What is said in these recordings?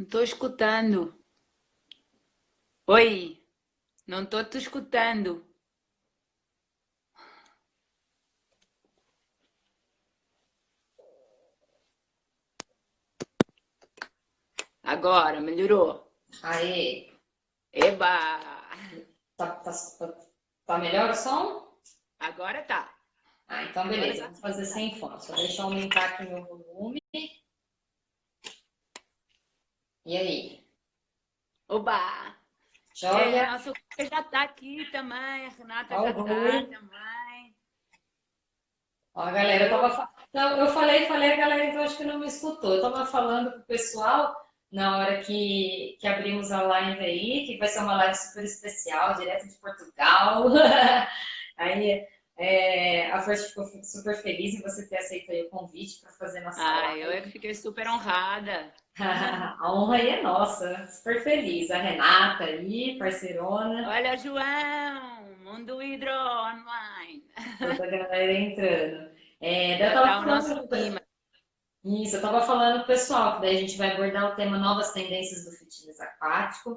Estou escutando. Oi, não estou te escutando. Agora, melhorou. Aí, Eba! tá, tá, tá, tá melhor o som? Agora tá. Ah, então Agora beleza, está vamos te fazer escutando. sem fone. Só deixa eu aumentar aqui meu volume. E aí? Oba! É, a Joia? nossa Rúbia já está aqui também, a Renata Ó já o Rui. está também. Ó, a galera, Opa! Então, eu falei, a galera então acho que não me escutou. Eu tava falando pro pessoal na hora que abrimos a live aí, que vai ser uma live super especial, direto de Portugal. Aí a First ficou super feliz em você ter aceito aí o convite para fazer nossa Ah, eu é que live. fiquei super honrada. A honra aí é nossa, super feliz. A Renata aí, parceirona, Olha, João, Mundo Hidro Online. toda a galera entrando. Daí eu Já tava está o nosso falando, time. isso, eu tava falando pro pessoal, que daí a gente vai abordar o tema novas tendências do fitness aquático.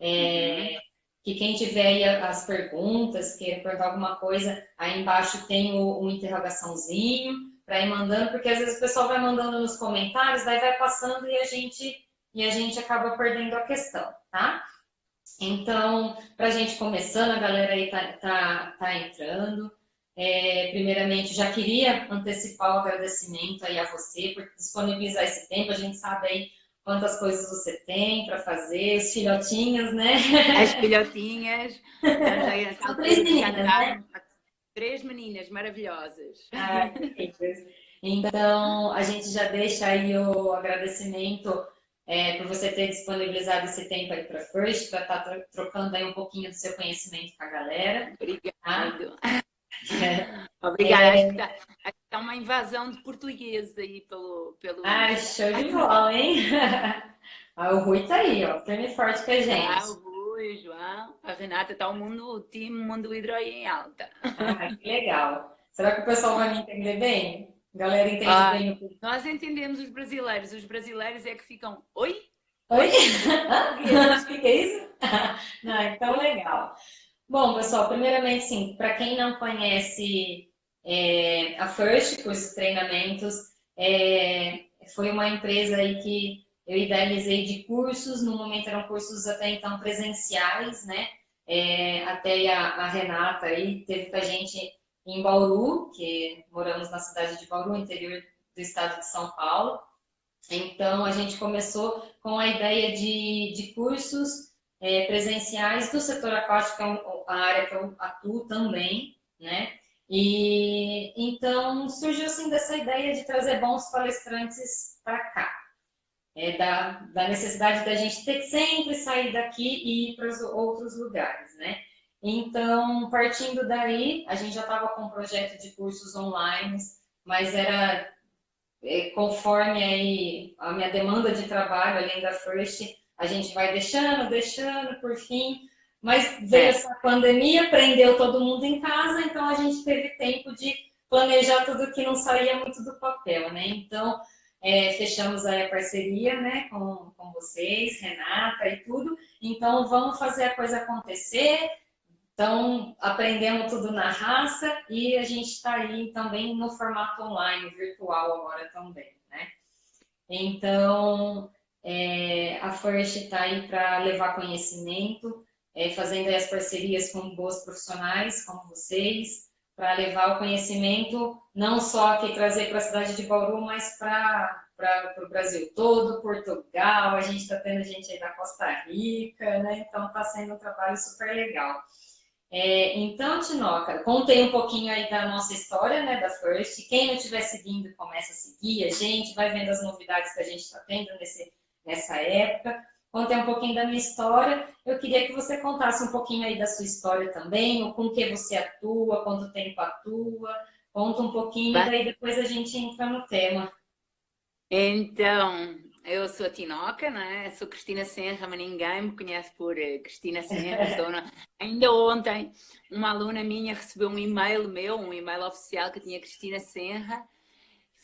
Uhum. Que quem tiver aí as perguntas, queira perguntar alguma coisa, aí embaixo tem o interrogaçãozinho para ir mandando, porque às vezes o pessoal vai mandando nos comentários, daí vai passando e a gente acaba perdendo a questão, tá? Então, para a gente começando, a galera aí tá entrando. Primeiramente, já queria antecipar o agradecimento aí a você por disponibilizar esse tempo. A gente sabe aí quantas coisas você tem para fazer, os filhotinhos, né? As filhotinhas, estamos nessa São três altura de meninas, né? jantar, três meninas maravilhosas. Ah, que lindas. Então, a gente já deixa aí o agradecimento por você ter disponibilizado esse tempo aí para First, para estar trocando aí um pouquinho do seu conhecimento com a galera, tá? Obrigado. Obrigada. É, Acho que tá uma invasão de português aí pelo Ai, Insta. show de bola, hein? Ah, o Rui tá aí, ó, firme e forte com a Tá, gente. o Rui, o João, a Renata, tá o time Mundo Hidro aí em alta. Ah, que legal. Será que o pessoal vai me entender bem? A galera entende Ah, bem nós entendemos os brasileiros é que ficam, oi? Oi? Oi? Os O portugueses. que que é isso? Não, então Oi? legal. Bom, pessoal, primeiramente, sim, para quem não conhece a First, cursos e treinamentos, foi uma empresa aí que eu idealizei de cursos, no momento eram cursos até então presenciais, né? Até a Renata aí teve com a gente em Bauru, que moramos na cidade de Bauru, interior do estado de São Paulo. Então, a gente começou com a ideia de cursos presenciais do setor aquático, que é a área que eu atuo também, né? E então surgiu assim dessa ideia de trazer bons palestrantes para cá, da necessidade da gente ter que sempre sair daqui e ir para os outros lugares, né? Então, partindo daí, a gente já estava com um projeto de cursos online, mas era conforme aí a minha demanda de trabalho, além da First, a gente vai deixando, por fim. Mas veio É, essa pandemia, prendeu todo mundo em casa, então a gente teve tempo de planejar tudo que não saía muito do papel, né? Então, fechamos aí a parceria, né, com vocês, Renata e tudo. Então, vamos fazer a coisa acontecer. Então, aprendemos tudo na raça e a gente está aí também no formato online, virtual agora também, né? Então, a First está aí para levar conhecimento, fazendo aí as parcerias com boas profissionais como vocês, para levar o conhecimento não só aqui trazer para a cidade de Bauru, mas para o Brasil todo, Portugal, a gente está tendo gente aí da Costa Rica, né? Então está sendo um trabalho super legal. Então, Tinoca, contei um pouquinho aí da nossa história, né, da First. Quem não estiver seguindo, começa a seguir a gente, vai vendo as novidades que a gente está tendo nessa época. Contei um pouquinho da minha história. Eu queria que você contasse um pouquinho aí da sua história também, com que você atua, quanto tempo atua. Conta um pouquinho e vai. daí depois a gente entra no tema. Então, eu sou a Tinoca, né? Sou Cristina Senra, mas ninguém me conhece por Cristina Senra. Ainda ontem, uma aluna minha recebeu um e-mail meu, um e-mail oficial que tinha Cristina Senra.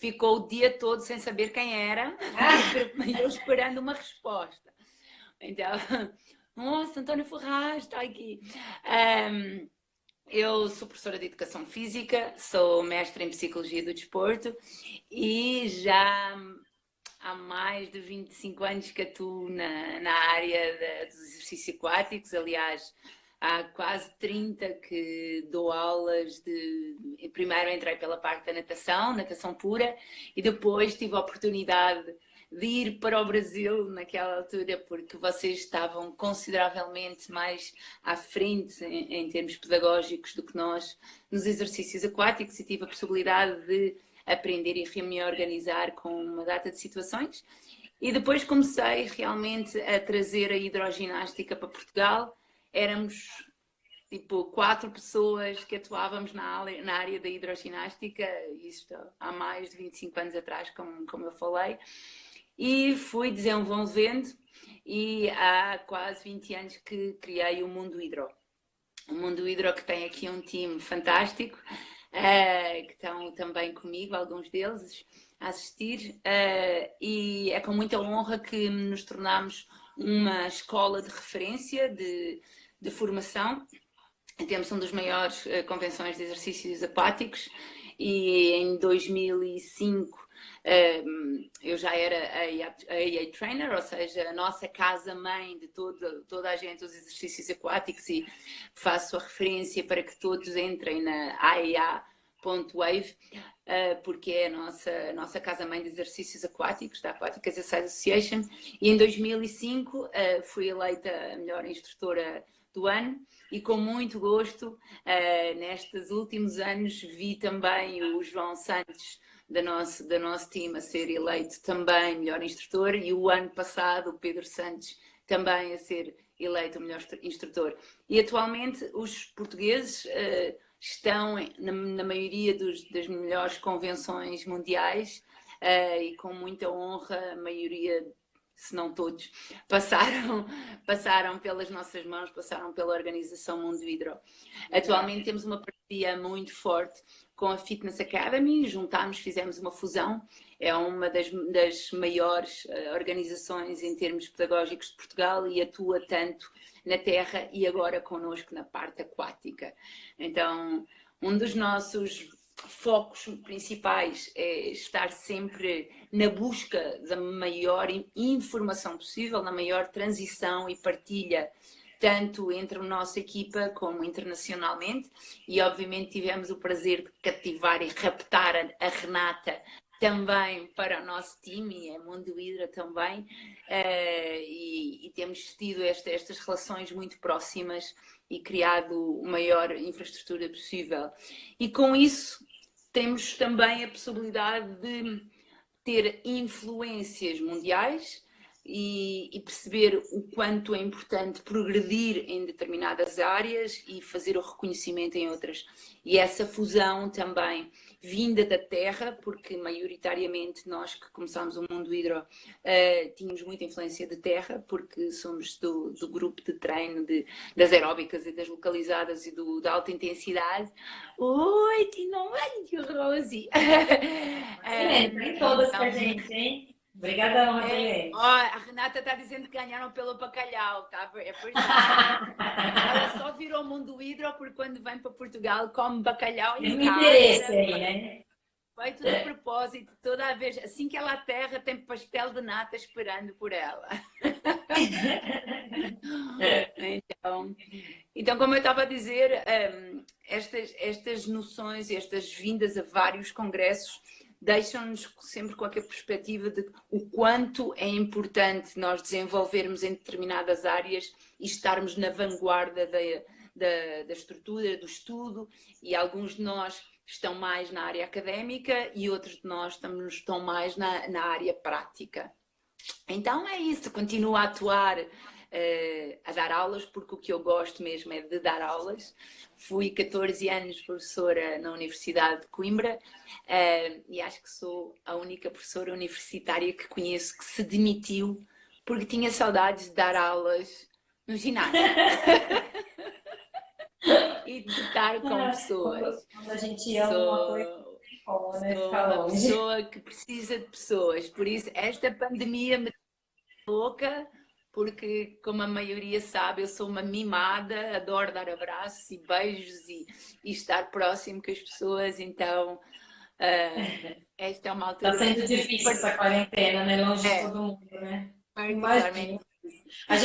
ficou o dia todo sem saber quem era, e eu esperando uma resposta. Então, nossa, António Ferraz está aqui. Eu sou professora de Educação Física, sou mestre em Psicologia do Desporto e já há mais de 25 anos que atuo na área dos exercícios aquáticos. Aliás, há quase 30 que dou aulas de... Primeiro entrei pela parte da natação pura, e depois tive a oportunidade de ir para o Brasil naquela altura, porque vocês estavam consideravelmente mais à frente em termos pedagógicos do que nós nos exercícios aquáticos, e tive a possibilidade de aprender e me organizar com uma data de situações. E depois comecei realmente a trazer a hidroginástica para Portugal. Éramos tipo 4 pessoas que atuávamos na área da hidroginástica, isto há mais de 25 anos atrás, como eu falei. E fui desenvolvendo, e há quase 20 anos que criei o Mundo Hidro. O Mundo Hidro, que tem aqui um time fantástico, que estão também comigo, alguns deles, a assistir, e é com muita honra que nos tornamos uma escola de referência de formação. Temos uma das maiores convenções de exercícios aquáticos, e em 2005 eu já era a AA Trainer, ou seja, a nossa casa-mãe de toda a gente dos exercícios aquáticos, e faço a referência para que todos entrem na AAA.wave, porque é a nossa casa-mãe de exercícios aquáticos, da Aquatic Exercise Association, e em 2005 fui eleita a melhor instrutora do ano, e com muito gosto, nestes últimos anos, vi também o João Santos, da nosso time, a ser eleito também melhor instrutor, e o ano passado o Pedro Santos também a ser eleito o melhor instrutor. E atualmente os portugueses estão na maioria das melhores convenções mundiais, e com muita honra, a maioria, se não todos, passaram pelas nossas mãos, passaram pela organização Mundo Hidro. Atualmente temos uma parceria muito forte com a Fitness Academy, fizemos uma fusão, é uma das maiores organizações em termos pedagógicos de Portugal, e atua tanto na terra e agora connosco na parte aquática. Então, um dos nossos focos principais é estar sempre na busca da maior informação possível, na maior transição e partilha, tanto entre a nossa equipa como internacionalmente. E obviamente tivemos o prazer de cativar e raptar a Renata também para o nosso time, e a Mundo Hidro também, e temos tido estas relações muito próximas e criado a maior infraestrutura possível. E com isso temos também a possibilidade de ter influências mundiais e perceber o quanto é importante progredir em determinadas áreas e fazer o reconhecimento em outras. E essa fusão também vinda da terra, porque maioritariamente nós que começámos o Mundo Hidro tínhamos muita influência de terra, porque somos do grupo de treino das aeróbicas e das localizadas e da alta intensidade. Oi, Tino, Rose! Tem todas pra gente, hein? Obrigadão, Adriane. A Renata está dizendo que ganharam pelo bacalhau, tá? É verdade. Ela só virou Mundo Hidro porque quando vem para Portugal come bacalhau em Tem casa. interesse aí, né? Foi tudo a propósito, toda a vez. Assim que ela aterra, tem pastel de nata esperando por ela. Então, como eu estava a dizer, estas noções, estas vindas a vários congressos, deixam-nos sempre com aquela perspectiva de o quanto é importante nós desenvolvermos em determinadas áreas e estarmos na vanguarda da estrutura, do estudo, e alguns de nós estão mais na área académica e outros de nós estão mais na área prática. Então é isso, continuo a atuar, a dar aulas, porque o que eu gosto mesmo é de dar aulas. Fui 14 anos professora na Universidade de Coimbra, e acho que sou a única professora universitária que conheço que se demitiu porque tinha saudades de dar aulas no ginásio. E de estar com pessoas. Quando a gente ama uma coisa, como, né? Sou Ficar uma longe. pessoa que precisa de pessoas, por isso esta pandemia me louca, porque, como a maioria sabe, eu sou uma mimada, adoro dar abraços e beijos e estar próximo com as pessoas, então esta é uma Tá altura que sendo preciso difícil essa quarentena, né? Longe de é, todo mundo, né? particularmente Imagino. isso. A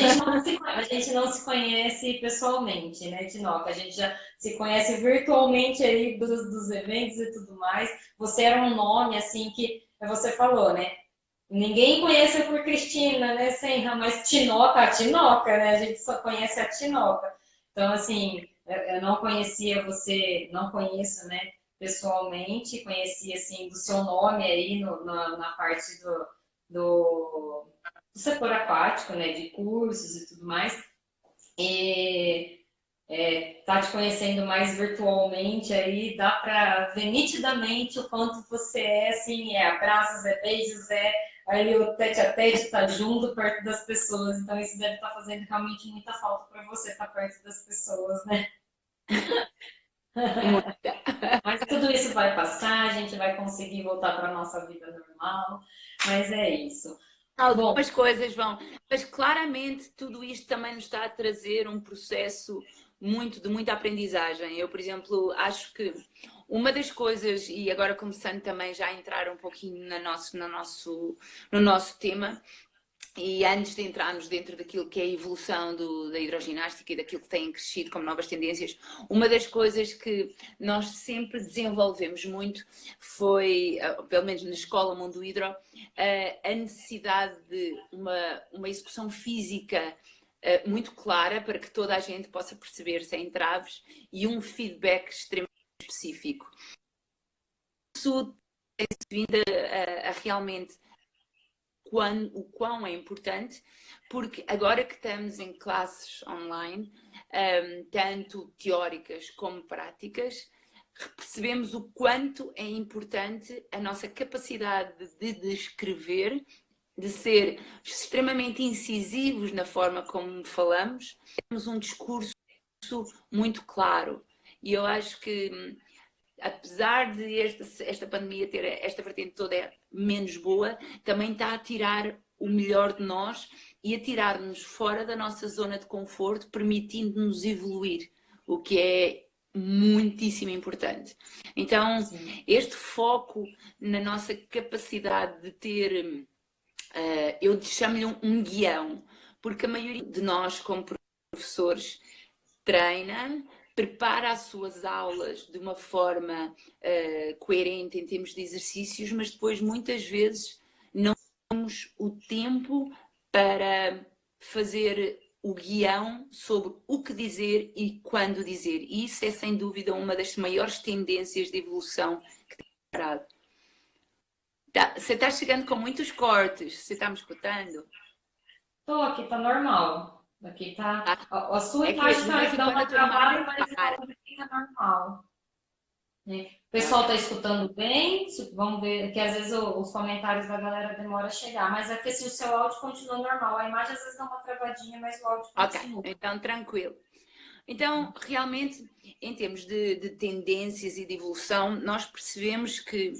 gente não se conhece pessoalmente, né, Tinoca? A gente já se conhece virtualmente aí dos eventos e tudo mais. Você era um nome, assim, que você falou, né? Ninguém conhece por Cristina, né, Senra, mas Tinoca, a Tinoca, né? A gente só conhece a Tinoca. Então, assim, eu não conhecia você, não conheço, né, pessoalmente, conheci, assim, do seu nome aí na parte do setor aquático, né, de cursos e tudo mais. E tá te conhecendo mais virtualmente aí, dá para ver nitidamente o quanto você é, assim, é abraços, é beijos, é aí o tete a tete, tá junto, perto das pessoas. Então isso deve estar fazendo realmente muita falta para você estar perto das pessoas, né? Muita. Mas tudo isso vai passar, a gente vai conseguir voltar para a nossa vida normal, mas é isso. Bom, Algumas coisas vão, mas claramente tudo isto também nos está a trazer um processo de muita aprendizagem. Eu, por exemplo, acho que uma das coisas, e agora começando também já a entrar um pouquinho no nosso tema, e antes de entrarmos dentro daquilo que é a evolução da hidroginástica e daquilo que tem crescido como novas tendências, uma das coisas que nós sempre desenvolvemos muito foi, pelo menos na Escola Mundo Hidro, a necessidade de uma execução física muito clara para que toda a gente possa perceber sem entraves e um feedback extremamente específico. Isso tem-se vindo a realmente o quão é importante, porque agora que estamos em classes online, tanto teóricas como práticas, percebemos o quanto é importante a nossa capacidade de descrever, de ser extremamente incisivos na forma como falamos, temos um discurso muito claro. E eu acho que apesar de esta pandemia ter esta vertente toda menos boa, também está a tirar o melhor de nós e a tirar-nos fora da nossa zona de conforto, permitindo-nos evoluir, o que é muitíssimo importante. Então, sim. este foco na nossa capacidade de ter, eu chamo-lhe um guião, porque a maioria de nós, como professores, treina, prepara as suas aulas de uma forma coerente em termos de exercícios, mas depois muitas vezes não temos o tempo para fazer o guião sobre o que dizer e quando dizer. E isso é sem dúvida uma das maiores tendências de evolução que tem parado. Você está chegando com muitos cortes, você está me escutando? Tô aqui, tá normal. Aqui tá. A sua É que imagem de vez tá em dá quando a uma tua travada, imagem mas o para. áudio aqui tá normal. Né? O pessoal Ok. está escutando bem? Vamos ver, que às vezes os comentários da galera demoram a chegar, mas é que se o seu áudio continua normal, a imagem às vezes dá uma travadinha, mas o áudio Ok, continua. então tranquilo. Então, realmente, em termos de tendências e de evolução, nós percebemos que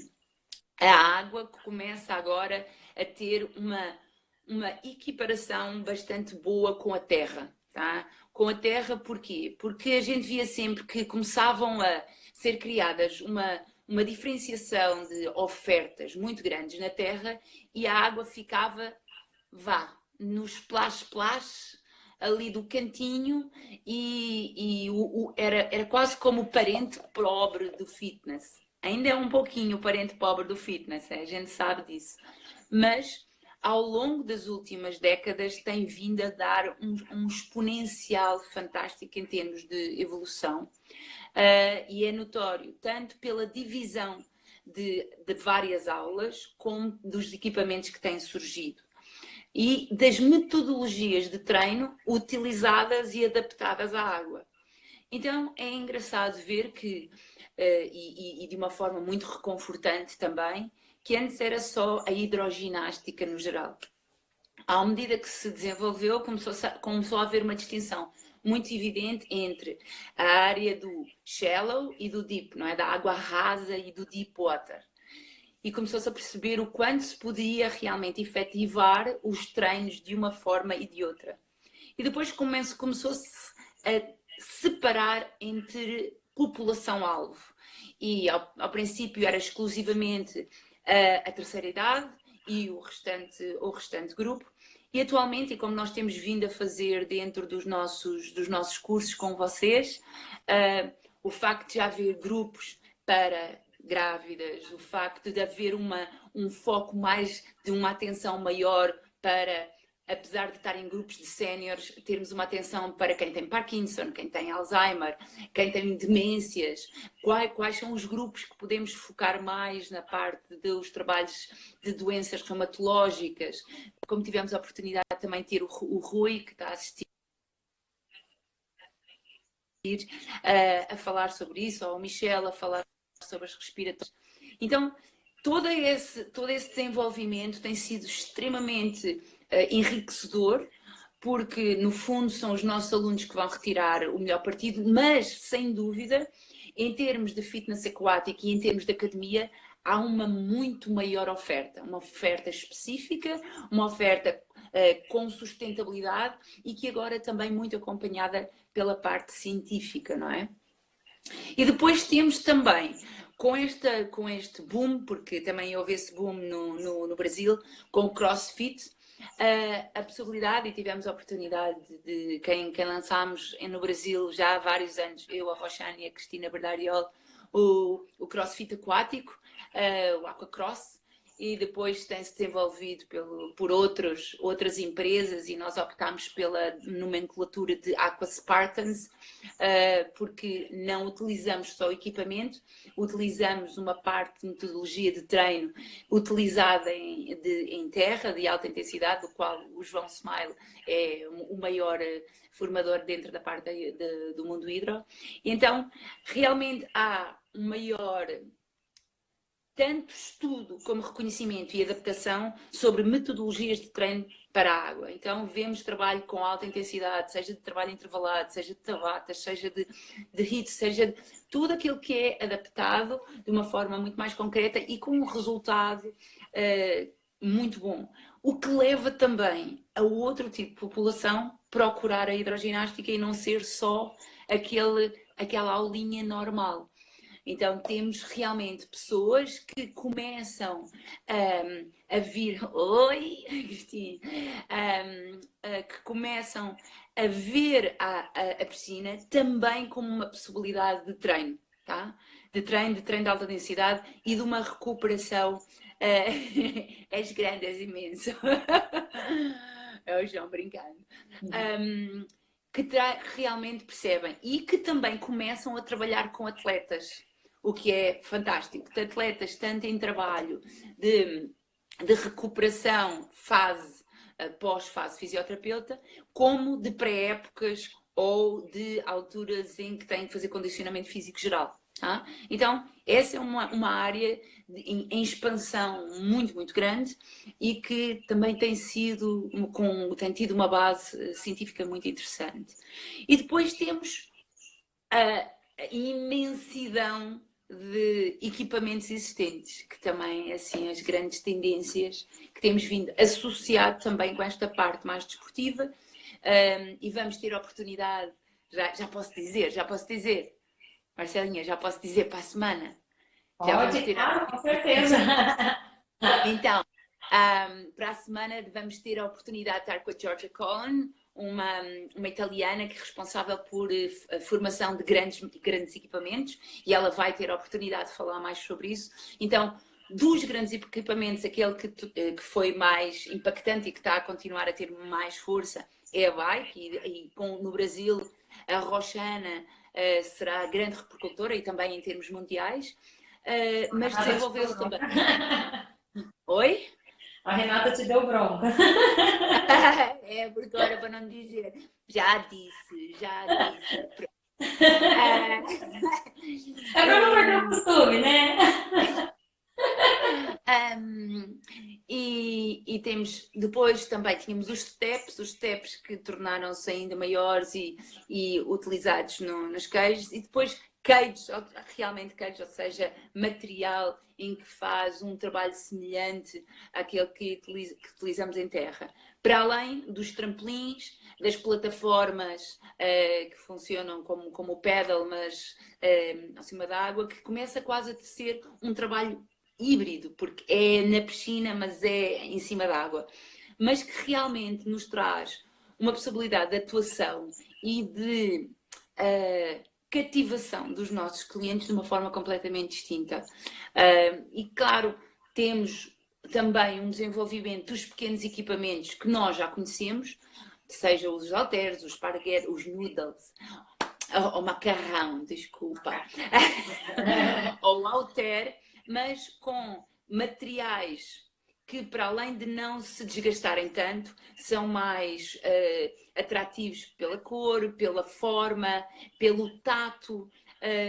a água começa agora a ter uma equiparação bastante boa com a terra, tá? Com a terra, porquê? Porque a gente via sempre que começavam a ser criadas uma diferenciação de ofertas muito grandes na terra e a água ficava, no splash-splash ali do cantinho era quase como o parente pobre do fitness. Ainda é um pouquinho o parente pobre do fitness, a gente sabe disso. Mas ao longo das últimas décadas tem vindo a dar um exponencial fantástico em termos de evolução. E é notório, tanto pela divisão de várias aulas, como dos equipamentos que têm surgido e das metodologias de treino utilizadas e adaptadas à água. Então é engraçado ver que, e de uma forma muito reconfortante também, que antes era só a hidroginástica no geral. À medida que se desenvolveu, começou a haver uma distinção muito evidente entre a área do shallow e do deep, não é? Da água rasa e do deep water. E começou-se a perceber o quanto se podia realmente efetivar os treinos de uma forma e de outra. E depois começou-se a separar entre população-alvo. E ao princípio era exclusivamente a terceira idade e o restante grupo. E atualmente, e como nós temos vindo a fazer dentro dos nossos cursos com vocês, o facto de já haver grupos para grávidas, o facto de haver um foco mais, de uma atenção maior para, apesar de estar em grupos de séniores, termos uma atenção para quem tem Parkinson, quem tem Alzheimer, quem tem demências, quais são os grupos que podemos focar mais na parte dos trabalhos de doenças reumatológicas, como tivemos a oportunidade de também ter o Rui, que está a assistir, a falar sobre isso, ou o Michel a falar sobre as respiratórias. Então, todo esse desenvolvimento tem sido extremamente enriquecedor, porque no fundo são os nossos alunos que vão retirar o melhor partido, mas sem dúvida, em termos de fitness aquático e em termos de academia, há uma muito maior oferta, uma oferta específica, uma oferta com sustentabilidade e que agora é também muito acompanhada pela parte científica, não é? E depois temos também, com este boom, porque também houve esse boom no Brasil, com o CrossFit, a possibilidade, e tivemos a oportunidade de quem lançámos no Brasil já há vários anos, eu, a Roxane e a Cristina Berdariol, o CrossFit aquático, o Aquacross, e depois tem-se desenvolvido por outras empresas e nós optámos pela nomenclatura de Aqua Spartans, porque não utilizamos só equipamento, utilizamos uma parte de metodologia de treino utilizada em terra, de alta intensidade, do qual o João Smile é o maior formador dentro da parte do mundo hidro. Então, realmente há um maior tanto estudo como reconhecimento e adaptação sobre metodologias de treino para a água. Então, vemos trabalho com alta intensidade, seja de trabalho intervalado, seja de tabatas, seja de HIIT, seja de tudo aquilo que é adaptado de uma forma muito mais concreta e com um resultado muito bom. O que leva também a outro tipo de população procurar a hidroginástica e não ser só aquela aulinha normal. Então temos realmente pessoas que começam a vir, oi Cristina, que começam a ver a piscina também como uma possibilidade de treino, tá? De treino de alta densidade e de uma recuperação. És grande, és imenso. É o João brincando. Que realmente percebem e que também começam a trabalhar com atletas. O que é fantástico, de atletas tanto em trabalho de recuperação pós-fase fisioterapeuta, como de pré-épocas ou de alturas em que têm que fazer condicionamento físico geral. Tá? Então, essa é uma área em expansão muito, muito grande e que também tem tido uma base científica muito interessante. E depois temos a imensidão de equipamentos existentes, que também, assim, as grandes tendências que temos vindo associado também com esta parte mais desportiva, e vamos ter a oportunidade, já posso dizer, Marcelinha, já posso dizer para a semana? Pode, claro, com certeza. Então, para a semana vamos ter a oportunidade de estar com a Georgia Cohen, uma italiana que é responsável por formação de grandes equipamentos e ela vai ter a oportunidade de falar mais sobre isso. Então, dos grandes equipamentos, aquele que foi mais impactante e que está a continuar a ter mais força é a bike e no Brasil a Roxana será a grande repercutora e também em termos mundiais, mas desenvolveu-se também. Oi? A Renata te deu bronca. É, porque agora para não dizer. Já disse. É para não perder o costume, né? e temos, depois também tínhamos os steps que tornaram-se ainda maiores e utilizados nos queijos, e depois queijos, realmente queijos, ou seja, material em que faz um trabalho semelhante àquele que utilizamos em terra. Para além dos trampolins, das plataformas que funcionam como o pedal, mas acima da água, que começa quase a ser um trabalho híbrido, porque é na piscina, mas é em cima da água. Mas que realmente nos traz uma possibilidade de atuação e de cativação dos nossos clientes de uma forma completamente distinta. E claro, temos também um desenvolvimento dos pequenos equipamentos que nós já conhecemos, seja os halteres, os esparguete, os noodles, o macarrão, desculpa, ou o halter, mas com materiais que, para além de não se desgastarem tanto, são mais atrativos pela cor, pela forma, pelo tato,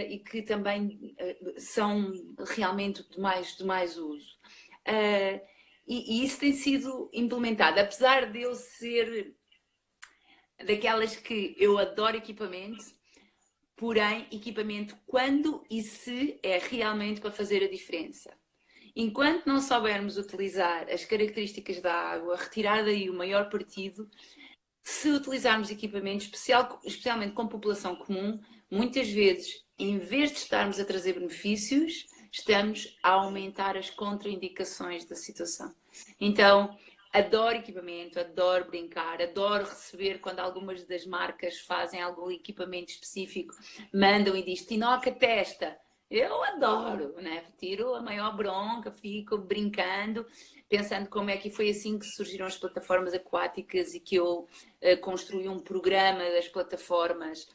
e que também são realmente de mais uso. E isso tem sido implementado, apesar de eu ser daquelas que eu adoro equipamento, porém equipamento quando e se é realmente para fazer a diferença. Enquanto não soubermos utilizar as características da água, retirar daí o maior partido, se utilizarmos equipamento especialmente com população comum, muitas vezes, em vez de estarmos a trazer benefícios, estamos a aumentar as contraindicações da situação. Então, adoro equipamento, adoro brincar, adoro receber quando algumas das marcas fazem algum equipamento específico, mandam e dizem, Tinoca, testa. Eu adoro, né? Tiro a maior bronca, fico brincando, pensando como é que foi assim que surgiram as plataformas aquáticas e que eu construí um programa das plataformas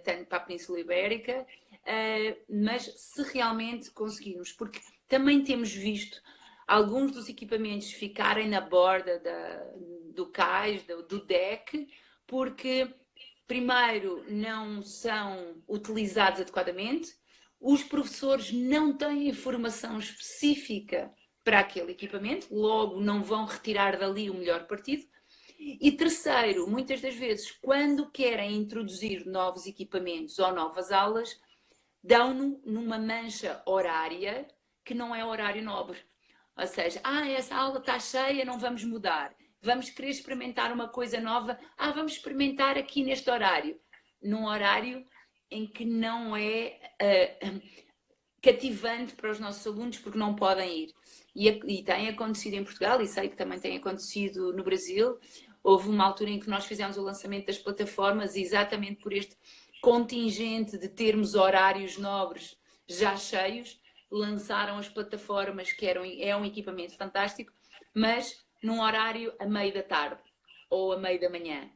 tanto para a Península Ibérica, mas se realmente conseguirmos, porque também temos visto alguns dos equipamentos ficarem na borda do cais, do deck, porque primeiro não são utilizados adequadamente, os professores não têm informação específica para aquele equipamento, logo não vão retirar dali o melhor partido. E terceiro, muitas das vezes, quando querem introduzir novos equipamentos ou novas aulas, dão-no numa mancha horária que não é horário nobre. Ou seja, essa aula está cheia, não vamos mudar. Vamos querer experimentar uma coisa nova, vamos experimentar aqui neste horário. Num horário em que não é cativante para os nossos alunos porque não podem ir. E tem acontecido em Portugal, e sei que também tem acontecido no Brasil. Houve uma altura em que nós fizemos o lançamento das plataformas exatamente por este contingente de termos horários nobres já cheios, lançaram as plataformas, que é um equipamento fantástico, mas num horário a meio da tarde ou a meio da manhã.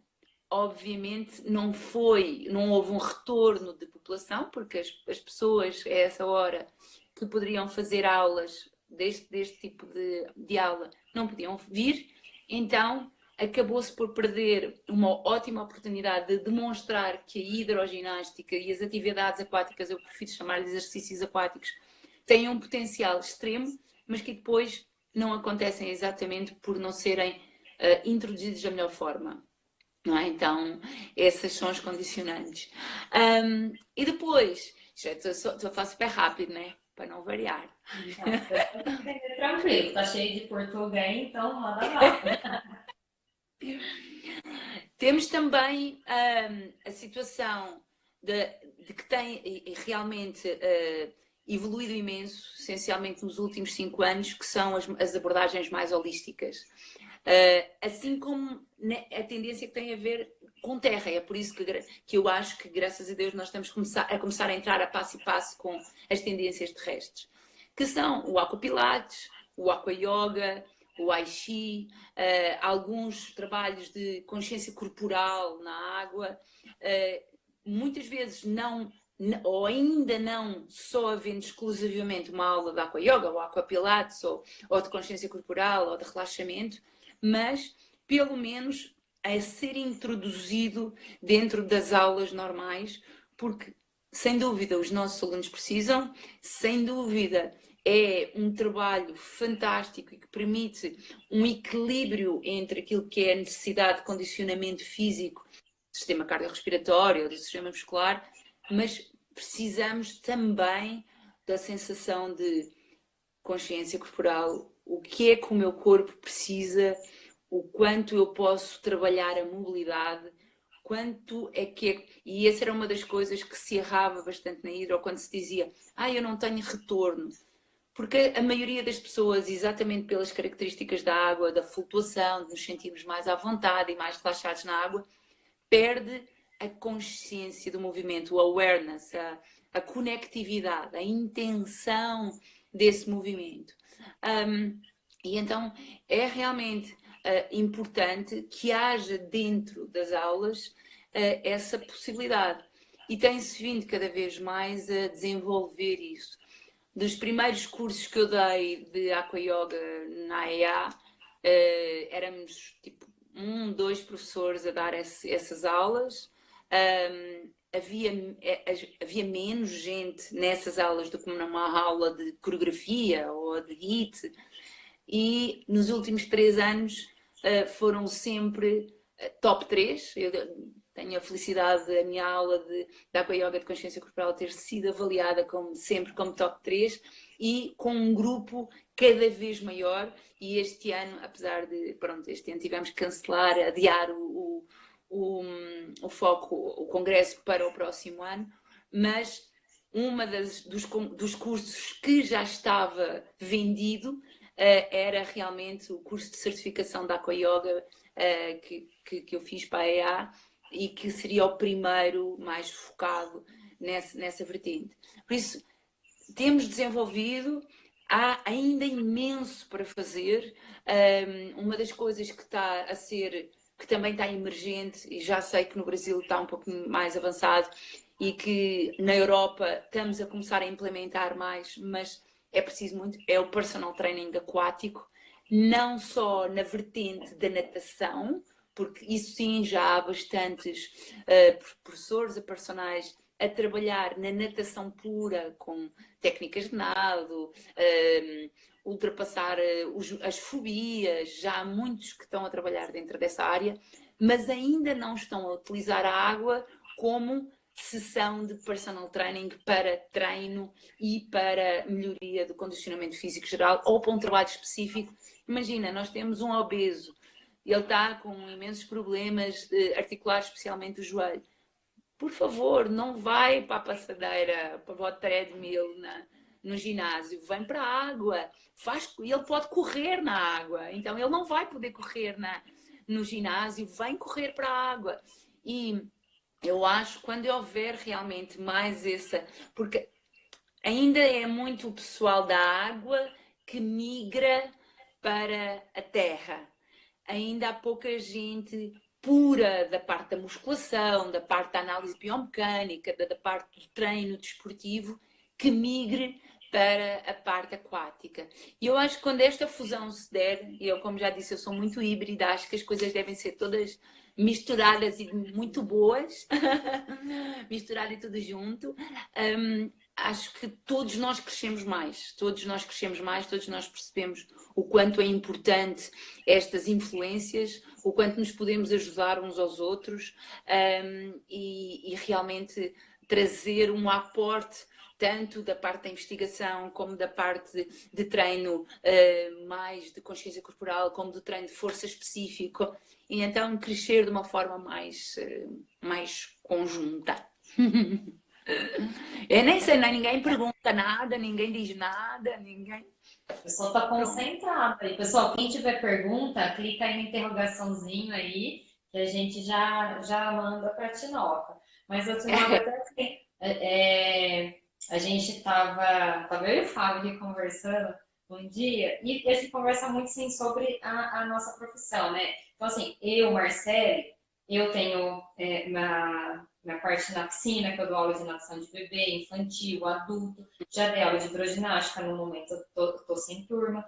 Obviamente não houve um retorno de população, porque as pessoas a essa hora que poderiam fazer aulas deste tipo de aula não podiam vir, então acabou-se por perder uma ótima oportunidade de demonstrar que a hidroginástica e as atividades aquáticas, eu prefiro chamar de exercícios aquáticos, têm um potencial extremo, mas que depois não acontecem exatamente por não serem introduzidos da melhor forma. Não é? Então, essas são as condicionantes. E depois, estou a falar super rápido, né? Para não variar. Tranquilo, está cheio de português, então manda lá. Temos também a situação de que tem realmente evoluído imenso, essencialmente nos últimos 5 anos, que são as abordagens mais holísticas. Assim como a tendência que tem a ver com terra. É por isso que eu acho que, graças a Deus, nós estamos a começar a entrar a passo e passo com as tendências terrestres, que são o aquapilates, o aqua yoga, o ai chi, alguns trabalhos de consciência corporal na água, muitas vezes não, ou ainda não só havendo exclusivamente uma aula de aqua yoga ou aqua pilates ou de consciência corporal ou de relaxamento, mas pelo menos a ser introduzido dentro das aulas normais, porque sem dúvida os nossos alunos precisam, sem dúvida é um trabalho fantástico e que permite um equilíbrio entre aquilo que é a necessidade de condicionamento físico do sistema cardiorrespiratório, do sistema muscular, mas precisamos também da sensação de consciência corporal, o que é que o meu corpo precisa, o quanto eu posso trabalhar a mobilidade, quanto é que é... E essa era uma das coisas que se errava bastante na hidro, quando se dizia, eu não tenho retorno. Porque a maioria das pessoas, exatamente pelas características da água, da flutuação, de nos sentirmos mais à vontade e mais relaxados na água, perde a consciência do movimento, o awareness, a conectividade, a intenção desse movimento. E então é realmente importante que haja dentro das aulas essa possibilidade. E tem-se vindo cada vez mais a desenvolver isso. Dos primeiros cursos que eu dei de Aqua Yoga na AEA, éramos tipo 2 professores a dar essas aulas. Havia menos gente nessas aulas do que numa aula de coreografia ou de HIIT. E nos últimos 3 anos foram sempre top 3. Eu tenho a felicidade da minha aula de Aqua Yoga de Consciência Corporal ter sido avaliada sempre como top 3 e com um grupo cada vez maior. E este ano, apesar de, este ano tivemos que cancelar, adiar o foco, o congresso para o próximo ano, mas dos cursos que já estava vendido era realmente o curso de certificação da Aqua Yoga que eu fiz para a EA e que seria o primeiro mais focado nessa vertente. Por isso, temos desenvolvido, há ainda imenso para fazer. Uma das coisas que está a ser, que também está emergente, e já sei que no Brasil está um pouco mais avançado e que na Europa estamos a começar a implementar mais, mas é preciso muito, é o personal training aquático, não só na vertente da natação, porque isso sim já há bastantes professores a personagens a trabalhar na natação pura, com técnicas de nado, ultrapassar as fobias, já há muitos que estão a trabalhar dentro dessa área, mas ainda não estão a utilizar a água como sessão de personal training para treino e para melhoria do condicionamento físico geral ou para um trabalho específico. Imagina, nós temos um obeso, ele está com imensos problemas articulares, especialmente o joelho. Por favor, não vai para a passadeira, para o treadmill no ginásio, vem para a água. Ele pode correr na água, então ele não vai poder correr no ginásio, vem correr para a água. E eu acho que quando houver realmente mais porque ainda é muito o pessoal da água que migra para a terra. Ainda há pouca gente pura da parte da musculação, da parte da análise biomecânica, da parte do treino desportivo, que migre para a parte aquática. E eu acho que quando esta fusão se der, e eu, como já disse, eu sou muito híbrida, acho que as coisas devem ser todas misturadas e muito boas, misturar e tudo junto. Acho que todos nós crescemos mais, todos nós percebemos o quanto é importante estas influências, o quanto nos podemos ajudar uns aos outros e realmente trazer um aporte tanto da parte da investigação como da parte de treino mais de consciência corporal, como do treino de força específico, e então crescer de uma forma mais conjunta. Eu nem sei, ninguém pergunta nada, ninguém diz nada, ninguém... O pessoal está concentrado aí. Pessoal, quem tiver pergunta, clica aí no interrogaçãozinho aí, que a gente já manda para a Tinoca. Mas eu te mando até assim, a gente estava eu e o Fábio aqui conversando um dia, e a gente conversa muito sim sobre a nossa profissão, né? Então, assim, Marcele, eu tenho minha parte na piscina, que eu dou aula de natação de bebê, infantil, adulto, já dei aula de hidroginástica, no momento eu tô sem turma,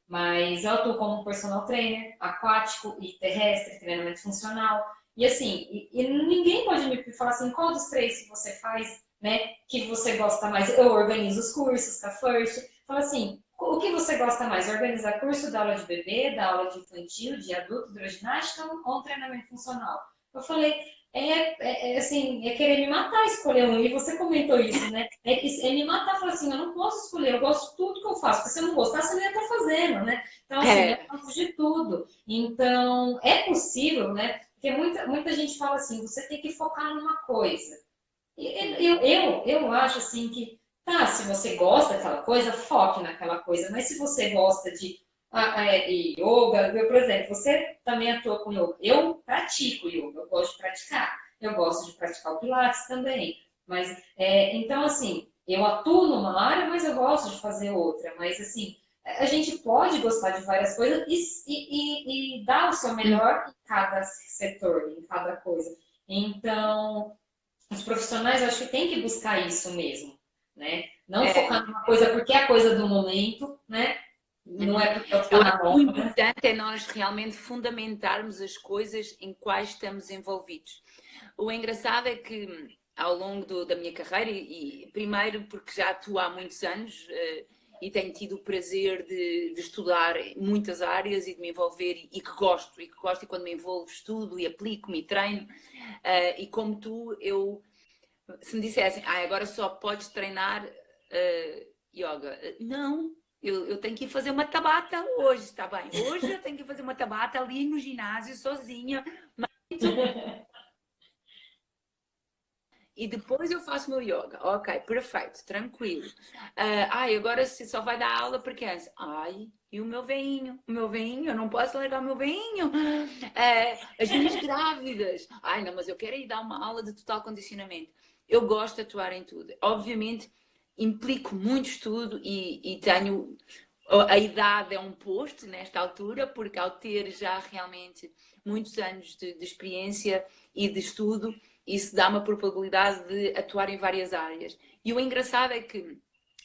mas eu atuo como personal trainer, aquático e terrestre, treinamento funcional, e assim, e ninguém pode me falar assim, qual dos 3 que você faz né? Que você gosta mais? Eu organizo os cursos com a First. Fala assim, o que você gosta mais? Organizar curso da aula de bebê, da aula de infantil, de adulto, hidroginástica ou treinamento funcional? Eu falei, assim, é querer me matar escolher um. E você comentou isso, né? É me matar, falar assim, eu não posso escolher, eu gosto de tudo que eu faço, porque se eu não gostar, você não ia estar fazendo, né? Então, assim, eu É, gosto de tudo. Então, é possível, né? Porque muita gente fala assim, você tem que focar numa coisa. Eu acho assim que, tá, se você gosta daquela coisa, foque naquela coisa, mas se você gosta de yoga, por exemplo, você também atua com yoga. Eu pratico yoga, eu gosto de praticar. Eu gosto de praticar o Pilates também. Mas, então, assim, eu atuo numa área, mas eu gosto de fazer outra. Mas, assim, a gente pode gostar de várias coisas e dar o seu melhor em cada setor, em cada coisa. Então, os profissionais, eu acho que tem que buscar isso mesmo, né? Não é. focar numa coisa porque é a coisa do momento, né? Não Uhum. é porque é o que está Eu acho na que o moda. importante é nós realmente fundamentarmos as coisas em quais estamos envolvidos. O engraçado é que ao longo da minha carreira, e primeiro porque já atuo há muitos anos e tenho tido o prazer de estudar muitas áreas e de me envolver e que gosto, e quando me envolvo estudo e aplico-me e treino. E como tu, se me dissessem, agora só podes treinar yoga. Não, eu tenho que ir fazer uma tabata hoje, está bem? Hoje eu tenho que ir fazer uma tabata ali no ginásio sozinha. E depois eu faço meu yoga. Ok, perfeito, tranquilo. Agora se só vai dar aula para criança. Ai, e o meu veinho? O meu veinho? Eu não posso largar o meu veinho. As minhas grávidas. Ai, não, mas eu quero ir dar uma aula de total condicionamento. Eu gosto de atuar em tudo. Obviamente, implico muito estudo e tenho. A idade é um posto nesta altura, porque ao ter já realmente muitos anos de experiência e de estudo, isso dá-me a probabilidade de atuar em várias áreas. E o engraçado é que,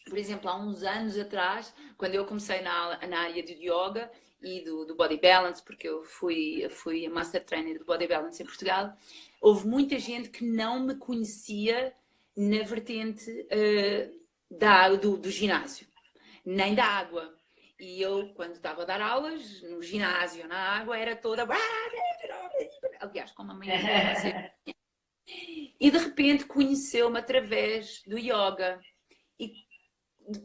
por exemplo, há uns anos atrás, quando eu comecei na área de yoga e do body balance, porque eu fui a master trainer do body balance em Portugal, houve muita gente que não me conhecia na vertente do ginásio, nem da água. E eu, quando estava a dar aulas, no ginásio, na água, era toda. Aliás, como a maioria de vocês. E de repente conheceu-me através do yoga. E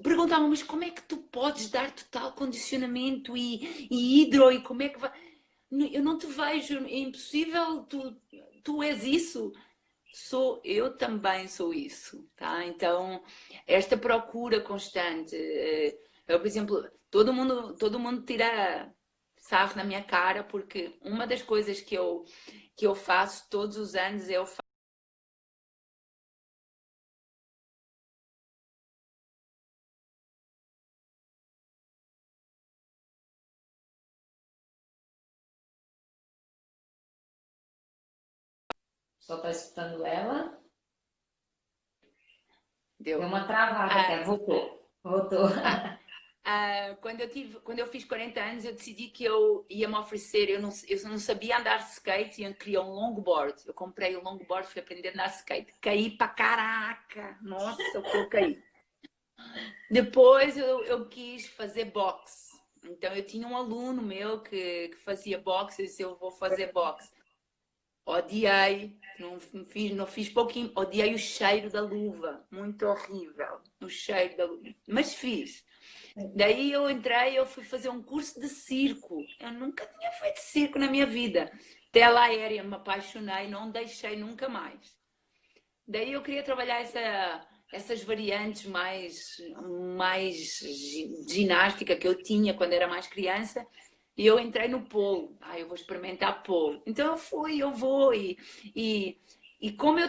perguntavam, mas como é que tu podes dar total condicionamento e hidro e como é que vai? Eu não te vejo, é impossível, tu és isso. Eu também sou isso, tá? Então, esta procura constante, por exemplo, todo mundo tira sarro na minha cara porque uma das coisas que eu faço todos os anos é Só está escutando ela. Deu deu. uma travada Ah, até. Voltou. Voltou. quando eu fiz 40 anos, eu decidi que eu ia me oferecer. Eu não sabia andar de skate e eu queria um longboard. Eu comprei o longboard, fui aprender a andar de skate. Caí pra caraca! Nossa, o que eu caí! Depois eu quis fazer boxe. Então eu tinha um aluno meu que fazia boxe e disse: eu vou fazer boxe. Odiei, não fiz pouquinho, odiei o cheiro da luva, muito horrível, o cheiro da luva, mas fiz. Daí eu fui fazer um curso de circo. Eu nunca tinha feito circo na minha vida. Tela aérea, me apaixonei, não deixei nunca mais. Daí eu queria trabalhar essas variantes mais de ginástica que eu tinha quando era mais criança. E eu entrei no polo. Eu vou experimentar polo. Então eu vou. E como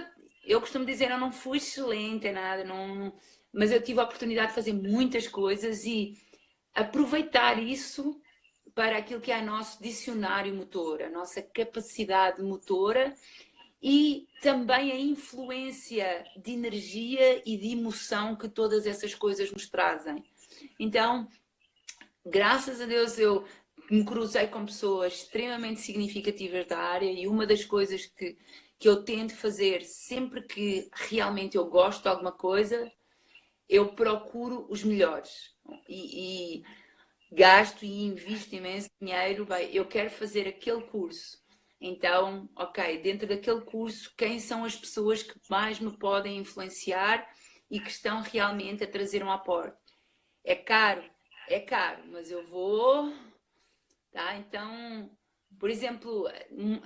eu costumo dizer, eu não fui excelente em nada, não, mas eu tive a oportunidade de fazer muitas coisas e aproveitar isso para aquilo que é o nosso dicionário motor, a nossa capacidade motora e também a influência de energia e de emoção que todas essas coisas nos trazem. Então, graças a Deus, eu me cruzei com pessoas extremamente significativas da área e uma das coisas que eu tento fazer sempre que realmente eu gosto de alguma coisa, eu procuro os melhores e gasto e invisto imenso dinheiro. Bem, eu quero fazer aquele curso. Então, ok, dentro daquele curso, quem são as pessoas que mais me podem influenciar e que estão realmente a trazer um aporte? É caro, mas eu vou, tá? Então, por exemplo,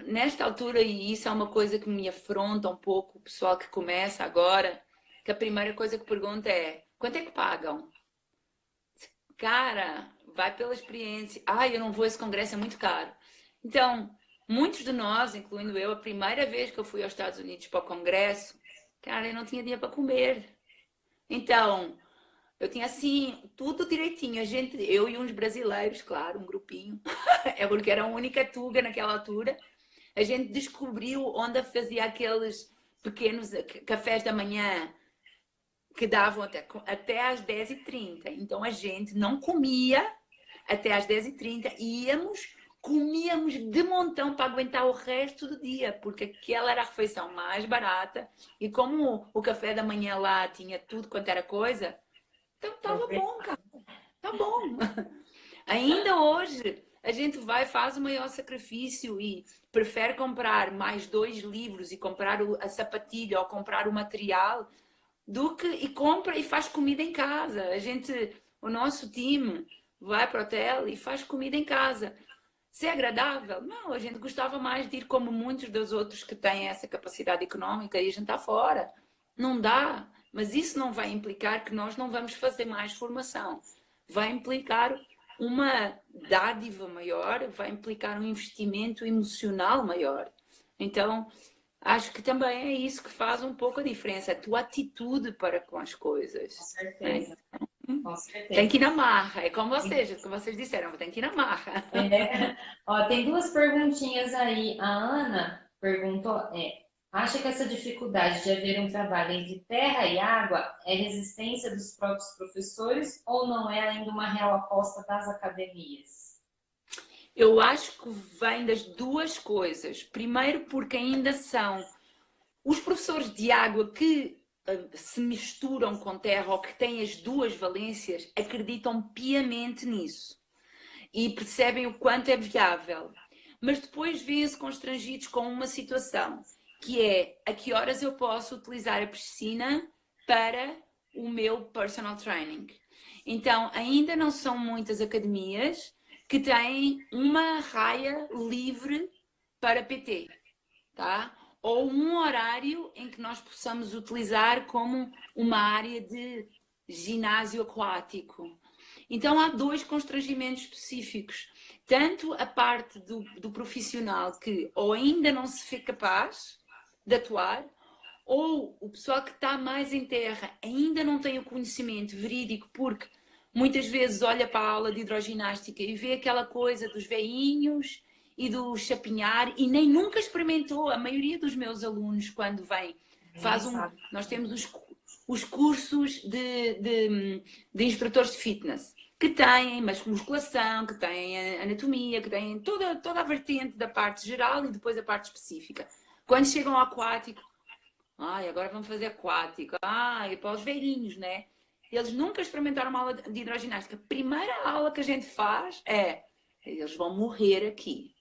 nesta altura, e isso é uma coisa que me afronta um pouco, o pessoal que começa agora, que a primeira coisa que pergunta é: quanto é que pagam? Cara, vai pela experiência. Eu não vou, esse congresso é muito caro. Então, muitos de nós, incluindo eu, a primeira vez que eu fui aos Estados Unidos para o congresso, cara, eu não tinha dinheiro para comer. Então, eu tinha assim, tudo direitinho. Eu e uns brasileiros, claro, um grupinho, é porque era a única tuga naquela altura. A gente descobriu onde fazia aqueles pequenos cafés da manhã que davam até às 10h30. Então a gente não comia até às 10h30. Comíamos de montão para aguentar o resto do dia, porque aquela era a refeição mais barata. E como o café da manhã lá tinha tudo quanto era coisa, então estava bom, cara. Tá bom. Ainda hoje, a gente vai, faz o maior sacrifício e prefere comprar mais 2 livros e comprar a sapatilha ou comprar o material e compra e faz comida em casa. O nosso time vai para o hotel e faz comida em casa. Se é agradável? Não, a gente gostava mais de ir como muitos dos outros que têm essa capacidade económica e a gente está fora. Não dá, mas isso não vai implicar que nós não vamos fazer mais formação. Vai implicar uma dádiva maior, vai implicar um investimento emocional maior. Então, acho que também é isso que faz um pouco a diferença, a tua atitude para com as coisas. Com certeza, com Tem que certeza. ir na marra, é como vocês disseram, tem que ir na marra. Ó, tem duas perguntinhas aí. A Ana perguntou, acha que essa dificuldade de haver um trabalho entre terra e água é resistência dos próprios professores ou não é ainda uma real aposta das academias? Eu acho que vem das duas coisas. Primeiro, porque ainda são os professores de água que se misturam com terra ou que têm as duas valências, acreditam piamente nisso e percebem o quanto é viável. Mas depois vêem-se constrangidos com uma situação, que é a que horas eu posso utilizar a piscina para o meu personal training. Então, ainda não são muitas academias que têm uma raia livre para PT, tá? Ou um horário em que nós possamos utilizar como uma área de ginásio aquático. Então há 2 constrangimentos específicos. Tanto a parte do profissional que ou ainda não se fez capaz de atuar, ou o pessoal que está mais em terra ainda não tem o conhecimento verídico, porque muitas vezes olha para a aula de hidroginástica e vê aquela coisa dos veinhos e do chapinhar e nem nunca experimentou. A maioria dos meus alunos, quando vem, nós temos os cursos de instrutores de fitness, que têm musculação, que têm anatomia, que têm toda a vertente da parte geral e depois a parte específica. Quando chegam ao aquático, agora vamos fazer aquático, e para os velhinhos, né? Eles nunca experimentaram uma aula de hidroginástica. A primeira aula que a gente faz eles vão morrer aqui.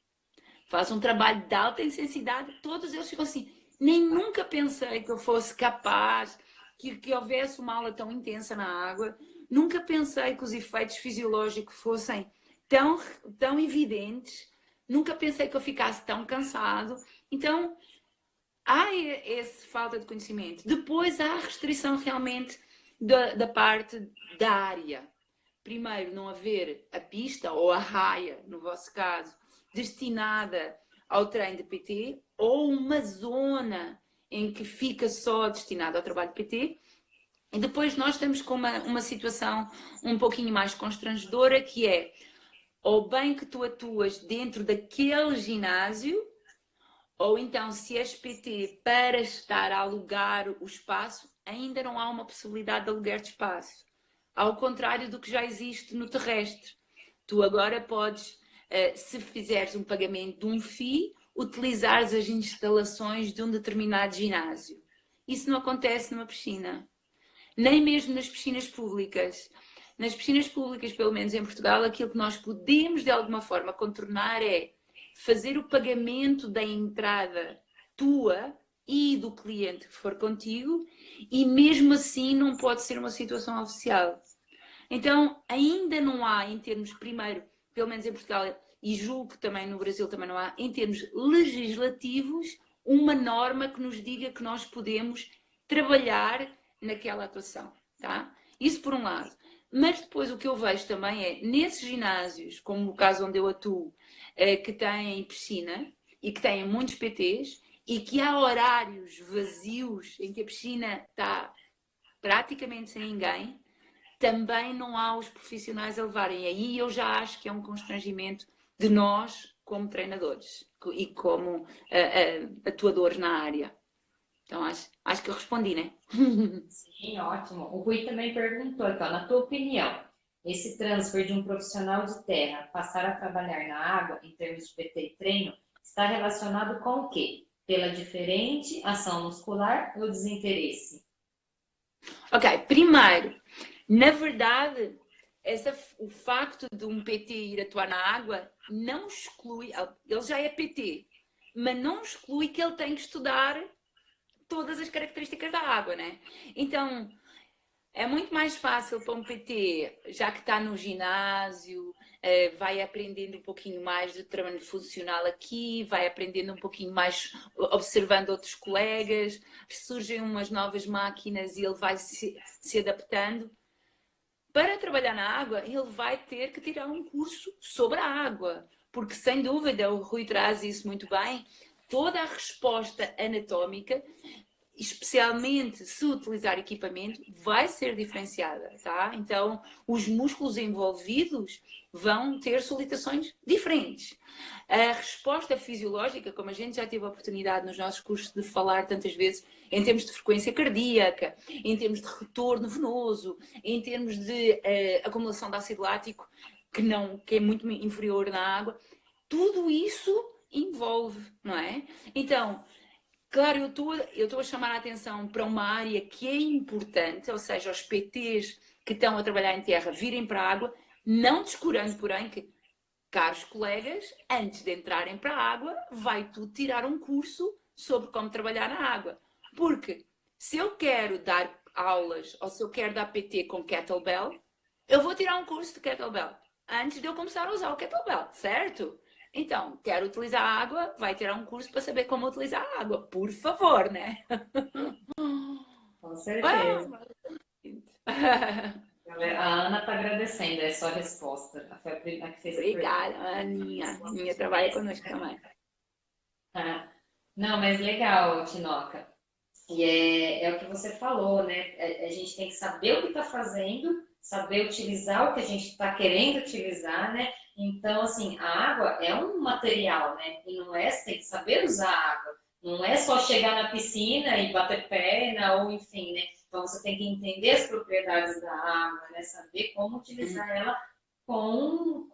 Faz um trabalho de alta intensidade, todos eles ficam assim, nem nunca pensei que eu fosse capaz, que houvesse uma aula tão intensa na água, nunca pensei que os efeitos fisiológicos fossem tão evidentes, nunca pensei que eu ficasse tão cansado. Então, há essa falta de conhecimento. Depois há a restrição realmente da parte da área. Primeiro, não haver a pista ou a raia, no vosso caso, destinada ao treino de PT, ou uma zona em que fica só destinada ao trabalho de PT. E depois nós estamos com uma situação um pouquinho mais constrangedora, que é, ou bem que tu atuas dentro daquele ginásio, ou então, se és PT para estar a alugar o espaço, ainda não há uma possibilidade de aluguer de espaço. Ao contrário do que já existe no terrestre. Tu agora podes, se fizeres um pagamento de um FII, utilizares as instalações de um determinado ginásio. Isso não acontece numa piscina, nem mesmo nas piscinas públicas. Nas piscinas públicas, pelo menos em Portugal, aquilo que nós podemos de alguma forma contornar é fazer o pagamento da entrada tua e do cliente que for contigo, e mesmo assim não pode ser uma situação oficial. Então, ainda não há, em termos, primeiro, pelo menos em Portugal, e julgo que também no Brasil também não há, em termos legislativos, uma norma que nos diga que nós podemos trabalhar naquela atuação, tá? Isso por um lado. Mas depois o que eu vejo também é, nesses ginásios, como o caso onde eu atuo, que têm piscina e que têm muitos PTs, e que há horários vazios em que a piscina está praticamente sem ninguém, também não há os profissionais a levarem. Aí eu já acho que é um constrangimento de nós, como treinadores e como atuadores na área. Então acho que eu respondi, né? Sim, ótimo. O Rui também perguntou aqui, ó, na tua opinião, esse transfer de um profissional de terra passar a trabalhar na água, em termos de PT e treino, está relacionado com o quê? Pela diferente ação muscular ou desinteresse? Ok, primeiro, na verdade, o facto de um PT ir atuar na água não exclui, ele já é PT, mas não exclui que ele tem que estudar todas as características da água, né? Então, é muito mais fácil para um PT, já que está no ginásio, vai aprendendo um pouquinho mais do trabalho funcional aqui, vai aprendendo um pouquinho mais observando outros colegas, surgem umas novas máquinas e ele vai se adaptando. Para trabalhar na água, ele vai ter que tirar um curso sobre a água, porque sem dúvida, o Rui traz isso muito bem, toda a resposta anatómica, especialmente se utilizar equipamento, vai ser diferenciada, tá? Então, os músculos envolvidos vão ter solicitações diferentes. A resposta fisiológica, como a gente já teve a oportunidade nos nossos cursos de falar tantas vezes, em termos de frequência cardíaca, em termos de retorno venoso, em termos de acumulação de ácido lático, que é muito inferior na água, tudo isso envolve, não é? Então, claro, eu estou a chamar a atenção para uma área que é importante, ou seja, os PTs que estão a trabalhar em terra virem para a água, não descurando, porém, que, caros colegas, antes de entrarem para a água, vai tudo tirar um curso sobre como trabalhar na água. Porque se eu quero dar aulas ou se eu quero dar PT com kettlebell, eu vou tirar um curso de kettlebell antes de eu começar a usar o kettlebell, certo? Então, quero utilizar a água, vai tirar um curso para saber como utilizar a água, por favor, né? Com certeza. Ah, A Ana está agradecendo a sua resposta. Foi a que fez a pergunta. obrigada, Aninha. Aninha trabalha conosco também. Ah, não, mas legal, Tinoca. E é o que você falou, né? A gente tem que saber o que está fazendo, saber utilizar o que a gente está querendo utilizar, né? Então, assim, a água é um material, né? E não é, você tem que saber usar a água. Não é só chegar na piscina e bater perna, ou enfim, né? Então, você tem que entender as propriedades da água, né? Saber como utilizar ela com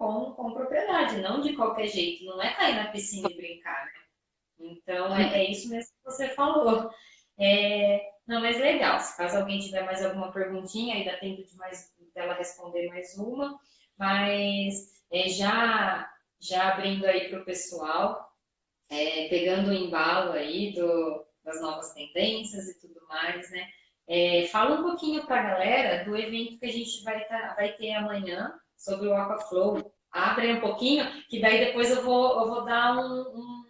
propriedade, não de qualquer jeito. Não é cair na piscina e brincar, né? Então, é isso mesmo que você falou. Não, mas legal. Se caso alguém tiver mais alguma perguntinha, aí dá tempo dela responder mais uma. Mas já abrindo aí para o pessoal, pegando o embalo aí das novas tendências e tudo mais, né? Fala um pouquinho para a galera do evento que a gente vai ter amanhã sobre o Aquaflow. Abre um pouquinho, que daí depois eu vou dar um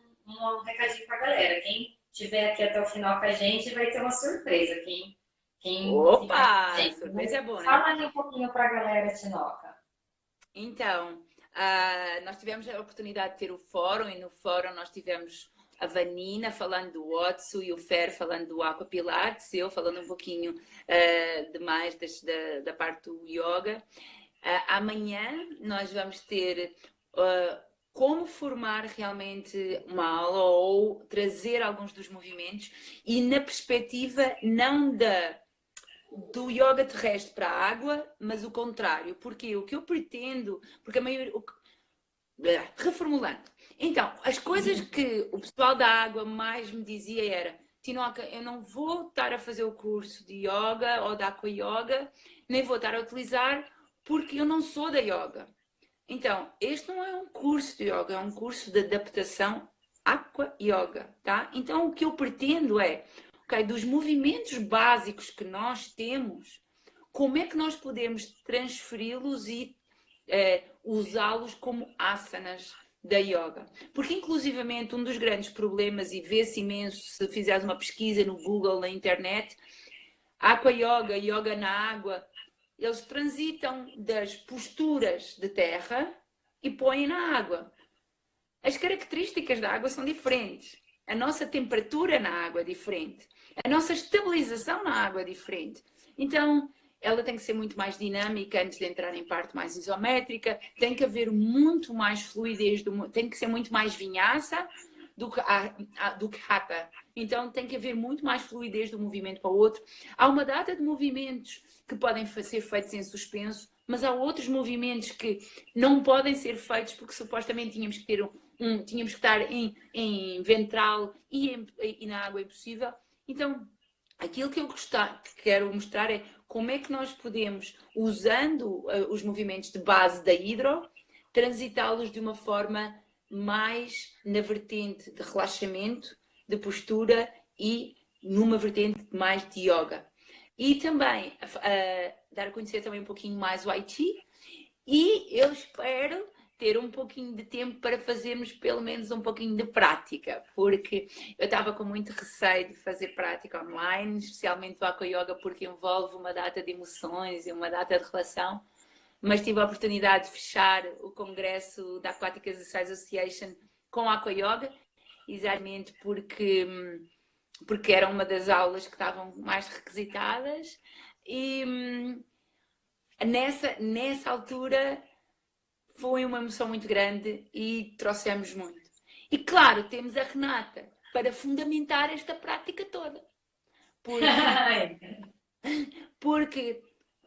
recadinho para a galera. Quem estiver aqui até o final com a gente vai ter uma surpresa. Quem ficar com a Opa! gente. Surpresa é bom, né? Fala aí um pouquinho para a galera, Tinoca. Então, nós tivemos a oportunidade de ter o fórum e no fórum nós tivemos a Vanina falando do Otsu e o Fer falando do Aqua Pilates, eu falando um pouquinho demais da parte do yoga. Amanhã nós vamos ter como formar realmente uma aula ou trazer alguns dos movimentos e na perspectiva não do yoga terrestre para a água, mas o contrário. Porque o que eu pretendo, porque a maioria, Reformulando. Então, as coisas que o pessoal da água mais me dizia era: Tinoca, eu não vou estar a fazer o curso de yoga ou da aqua yoga, nem vou estar a utilizar porque eu não sou da yoga. Então, este não é um curso de yoga, é um curso de adaptação aqua yoga, tá? Então, o que eu pretendo é, ok, dos movimentos básicos que nós temos, como é que nós podemos transferi-los e usá-los como asanas da yoga. Porque, inclusivamente, um dos grandes problemas, e vê-se imenso se fizeres uma pesquisa no Google, na internet, aqua yoga, yoga na água, eles transitam das posturas de terra e põem na água. As características da água são diferentes. A nossa temperatura na água é diferente. A nossa estabilização na água é diferente. Então, ela tem que ser muito mais dinâmica antes de entrar em parte mais isométrica. Tem que haver muito mais fluidez, tem que ser muito mais vinhaça do que hatha. Então, tem que haver muito mais fluidez de um movimento para o outro. Há uma data de movimentos que podem ser feitos em suspenso, mas há outros movimentos que não podem ser feitos porque supostamente tínhamos que ter tínhamos que estar em ventral e na água é impossível. Então, aquilo que eu quero mostrar é como é que nós podemos, usando os movimentos de base da hidro, transitá-los de uma forma mais na vertente de relaxamento, de postura e numa vertente mais de yoga. E também dar a conhecer também um pouquinho mais o Haiti. E eu espero ter um pouquinho de tempo para fazermos pelo menos um pouquinho de prática, porque eu estava com muito receio de fazer prática online, especialmente o Aqua Yoga, porque envolve uma data de emoções e uma data de relação, mas tive a oportunidade de fechar o congresso da Aquatic Exercise Association com a Aqua Yoga, exatamente porque era uma das aulas que estavam mais requisitadas e nessa altura foi uma emoção muito grande e trouxemos muito. E claro, temos a Renata para fundamentar esta prática toda. Porque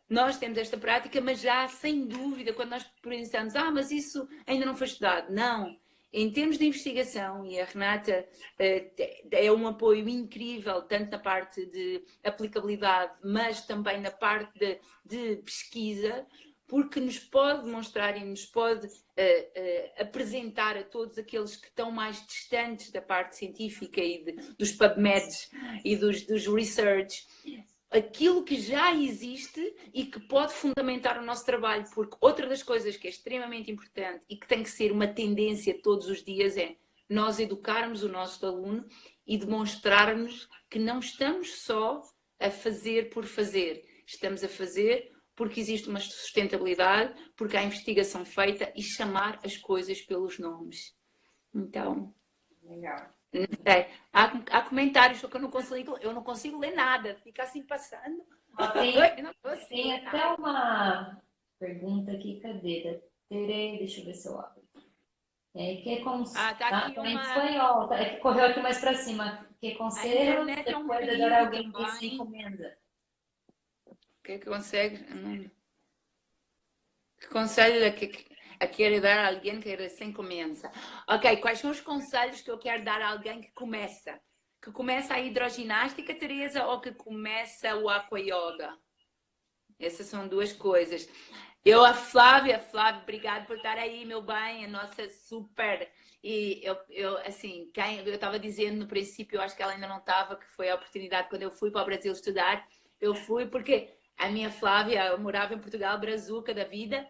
nós temos esta prática, mas já sem dúvida, quando nós pensamos, mas isso ainda não foi estudado. Não. Em termos de investigação, e a Renata é um apoio incrível, tanto na parte de aplicabilidade, mas também na parte de pesquisa, porque nos pode mostrar e nos pode apresentar a todos aqueles que estão mais distantes da parte científica e dos PubMeds e dos research, aquilo que já existe e que pode fundamentar o nosso trabalho, porque outra das coisas que é extremamente importante e que tem que ser uma tendência todos os dias é nós educarmos o nosso aluno e demonstrarmos que não estamos só a fazer por fazer, estamos a fazer porque existe uma sustentabilidade, porque há investigação feita e chamar as coisas pelos nomes. Então, legal. Há comentários que eu não consigo ler nada, fica assim passando. Tem até uma pergunta aqui, cadê? Deixa eu ver se eu abro. Tá aqui em espanhol, é que correu aqui mais para cima. Que conselho depois de dar alguém que se encomenda? Que consegue? Que conselho a querer dar a alguém que recém começa? Ok, quais são os conselhos que eu quero dar a alguém que começa? Que começa a hidroginástica, Teresa, ou que começa o aqua yoga? Essas são duas coisas. A Flávia, obrigado por estar aí, meu bem, a nossa super. E eu estava dizendo no princípio, eu acho que ela ainda não estava, que foi a oportunidade quando eu fui para o Brasil estudar. Eu fui porque a minha Flávia morava em Portugal, brazuca da vida,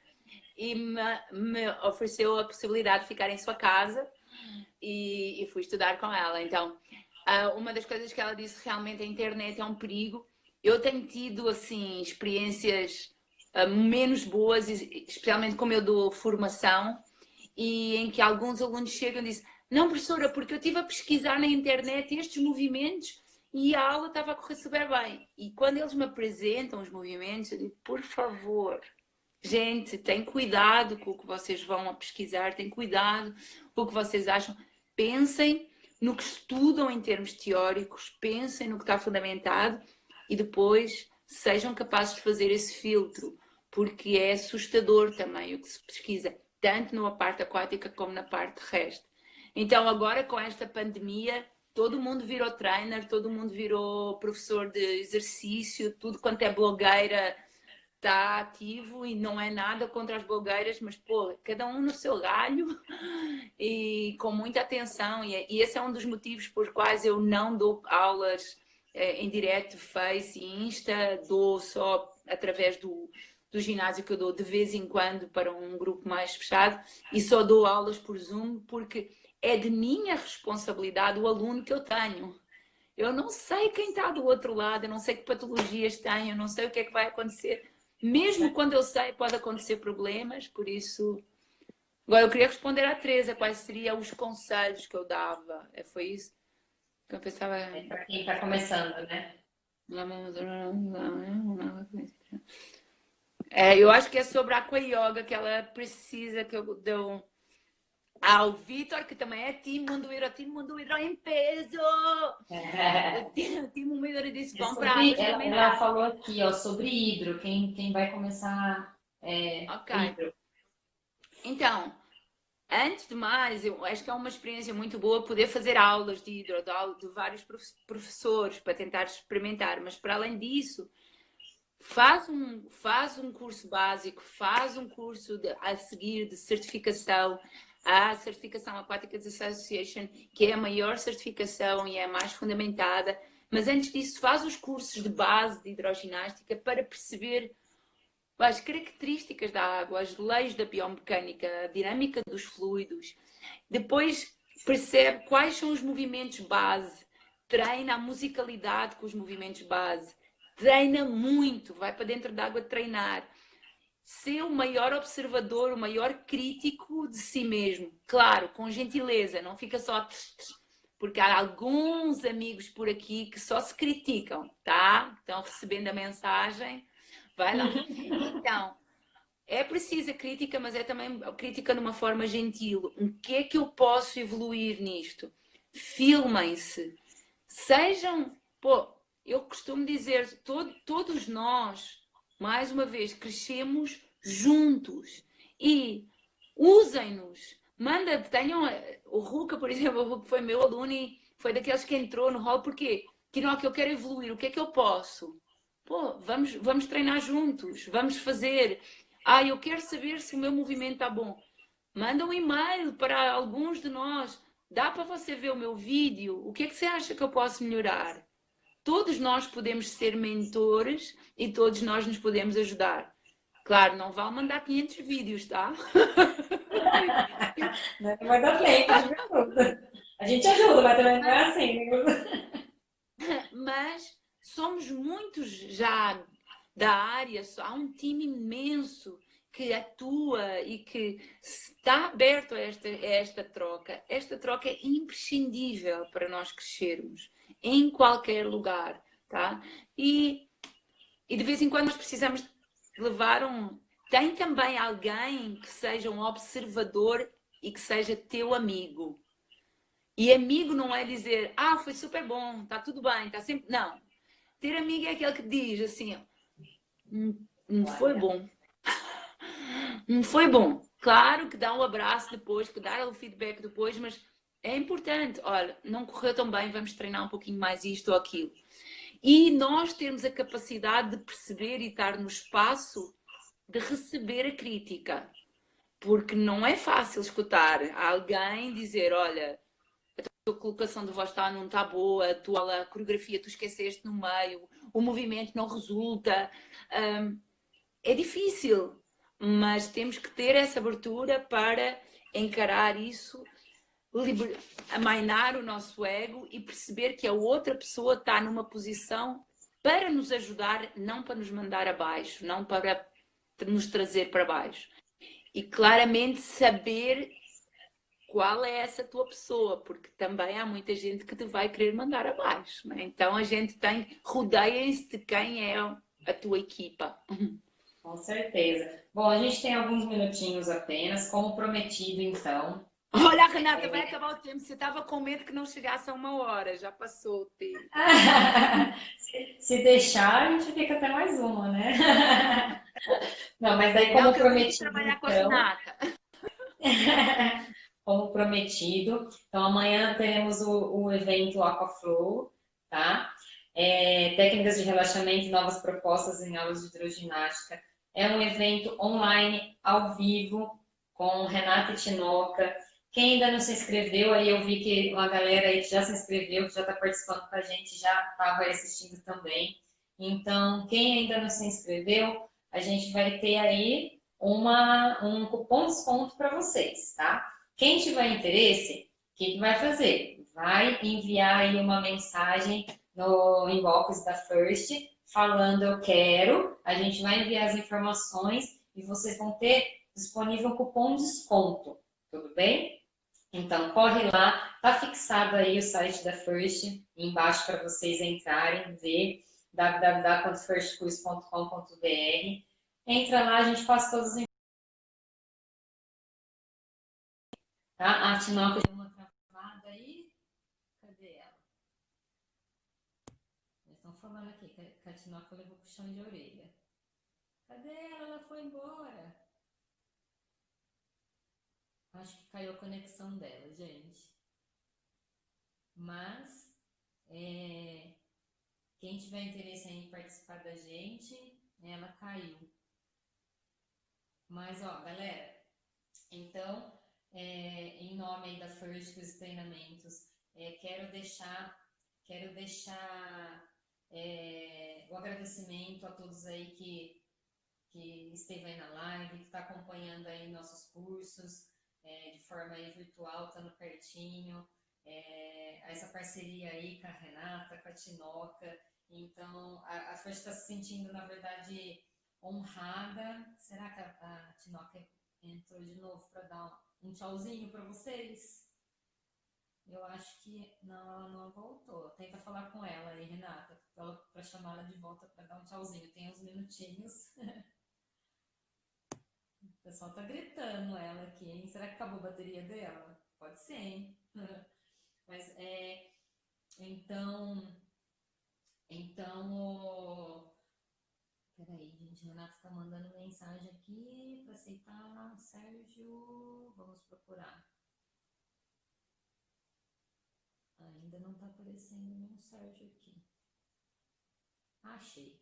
e me ofereceu a possibilidade de ficar em sua casa e fui estudar com ela. Então, uma das coisas que ela disse, realmente a internet é um perigo. Eu tenho tido, assim, experiências menos boas, especialmente como eu dou formação, e em que alguns alunos chegam e dizem: não, professora, porque eu estive a pesquisar na internet estes movimentos e a aula estava a correr super bem. E quando eles me apresentam os movimentos, eu digo: por favor, gente, tem cuidado com o que vocês vão a pesquisar, tem cuidado com o que vocês acham. Pensem no que estudam em termos teóricos, pensem no que está fundamentado e depois sejam capazes de fazer esse filtro, porque é assustador também o que se pesquisa. tanto na parte aquática como na parte terrestre. Então agora com esta pandemia, todo mundo virou trainer, todo mundo virou professor de exercício, tudo quanto é blogueira está ativo, e não é nada contra as blogueiras, mas pô, cada um no seu galho e com muita atenção, e esse é um dos motivos por quais eu não dou aulas em direto, Face e Insta, dou só através do ginásio, que eu dou de vez em quando para um grupo mais fechado, e só dou aulas por Zoom, porque é de minha responsabilidade o aluno que eu tenho. Eu não sei quem está do outro lado, eu não sei que patologias tem, eu não sei o que é que vai acontecer. Mesmo quando eu sei, pode acontecer problemas, por isso... Agora, eu queria responder à Teresa, quais seriam os conselhos que eu dava. Foi isso que eu pensava... É para quem está começando, né? Eu acho que é sobre a Aqua Yoga, que ela precisa que eu dou... ao Vitor, que também é time Munduiro em peso. O time Munduiro disse, vão para águas também. Ela falou aqui, ó, sobre hidro, quem vai começar hidro. Então, antes de mais, eu acho que é uma experiência muito boa poder fazer aulas de hidro, de vários professores, para tentar experimentar, mas para além disso, faz um curso básico, faz um curso a seguir de certificação, a Certificação Aquatics Association, que é a maior certificação e é a mais fundamentada, mas antes disso faz os cursos de base de hidroginástica para perceber as características da água, as leis da biomecânica, a dinâmica dos fluidos. Depois percebe quais são os movimentos base, treina a musicalidade com os movimentos base, treina muito, vai para dentro da água treinar. Ser o maior observador, o maior crítico de si mesmo. Claro, com gentileza, não fica só... Porque há alguns amigos por aqui que só se criticam, tá? Estão recebendo a mensagem, vai lá. Então, é preciso a crítica, mas é também a crítica de uma forma gentil. O que é que eu posso evoluir nisto? Filmem-se. Sejam... Pô, eu costumo dizer, todos nós... mais uma vez, crescemos juntos e usem-nos. Tenham o Ruka, por exemplo, o Ruka foi meu aluno e foi daqueles que entrou no hall, porque que eu quero evoluir, o que é que eu posso? Pô, vamos treinar juntos, vamos fazer. Eu quero saber se o meu movimento está bom. Manda um e-mail para alguns de nós. Dá para você ver o meu vídeo? O que é que você acha que eu posso melhorar? Todos nós podemos ser mentores e todos nós nos podemos ajudar. Claro, não vale mandar 500 vídeos, tá? Não vai dar tempo de ver tudo. A gente ajuda, mas também não é assim. Mas somos muitos já da área, há um time imenso que atua e que está aberto a esta troca. Esta troca é imprescindível para nós crescermos em qualquer lugar, tá? E de vez em quando nós precisamos levar Tem também alguém que seja um observador e que seja teu amigo. E amigo não é dizer, foi super bom, está tudo bem, está sempre... Não. Ter amigo é aquele que diz assim, não foi bom. Não foi bom. Claro que dá um abraço depois, que dá o feedback depois, mas é importante. Olha, não correu tão bem, vamos treinar um pouquinho mais isto ou aquilo. E nós termos a capacidade de perceber e estar no espaço de receber a crítica. Porque não é fácil escutar alguém dizer, olha, a tua colocação de voz não está boa, a tua coreografia tu esqueceste no meio, o movimento não resulta. É difícil, mas temos que ter essa abertura para encarar isso, amainar o nosso ego e perceber que a outra pessoa está numa posição para nos ajudar, não para nos mandar abaixo, não para nos trazer para baixo. E claramente saber qual é essa tua pessoa, porque também há muita gente que te vai querer mandar abaixo, né? Então a gente rodeiem-se de quem é a tua equipa. Com certeza. Bom, a gente tem alguns minutinhos apenas, como prometido, então. Olha, Renata, vai acabar o tempo. Você estava com medo que não chegasse a 1 hora, já passou o tempo. Se deixar, a gente fica até mais uma, né? Não, mas daí como prometido, trabalhar então... com a Renata. Como prometido. Então, amanhã teremos o evento Aquaflow, tá? Técnicas de relaxamento e novas propostas em aulas de hidroginástica. É um evento online, ao vivo, com Renata Tinoca. Quem ainda não se inscreveu, aí eu vi que uma galera aí que já se inscreveu, que já está participando com a gente, já estava assistindo também. Então, quem ainda não se inscreveu, a gente vai ter aí um cupom de desconto para vocês, tá? Quem tiver interesse, o que vai fazer? Vai enviar aí uma mensagem no inbox da First, falando eu quero, a gente vai enviar as informações e vocês vão ter disponível um cupom de desconto, tudo bem? Então, corre lá, tá fixado aí o site da First, embaixo para vocês entrarem, ver, www.firstcurso.com.br. Entra lá, a gente passa todas as. Tá? A Tinoca deu uma travada aí. Cadê ela? Eles estão falando aqui que a Tinoca levou puxão de orelha. Cadê ela? Ela foi embora. Acho que caiu a conexão dela, gente. Mas, quem tiver interesse em participar da gente, ela caiu. Mas, ó, galera, então, em nome aí da First com os treinamentos, quero deixar o agradecimento a todos aí que esteve aí na live, que está acompanhando aí nossos cursos de forma aí virtual, estando pertinho, essa parceria aí com a Renata, com a Tinoca. Então, a First está se sentindo, na verdade, honrada. Será que a Tinoca entrou de novo para dar um tchauzinho para vocês? Eu acho que não, ela não voltou. Tenta falar com ela aí, Renata, para chamar ela de volta para dar um tchauzinho. Tem uns minutinhos. O pessoal tá gritando ela aqui, hein? Será que acabou a bateria dela? Pode ser, hein? Mas então, peraí, gente, Renata tá mandando mensagem aqui para aceitar. Sérgio, vamos procurar. Ainda não tá aparecendo nenhum Sérgio aqui. Achei.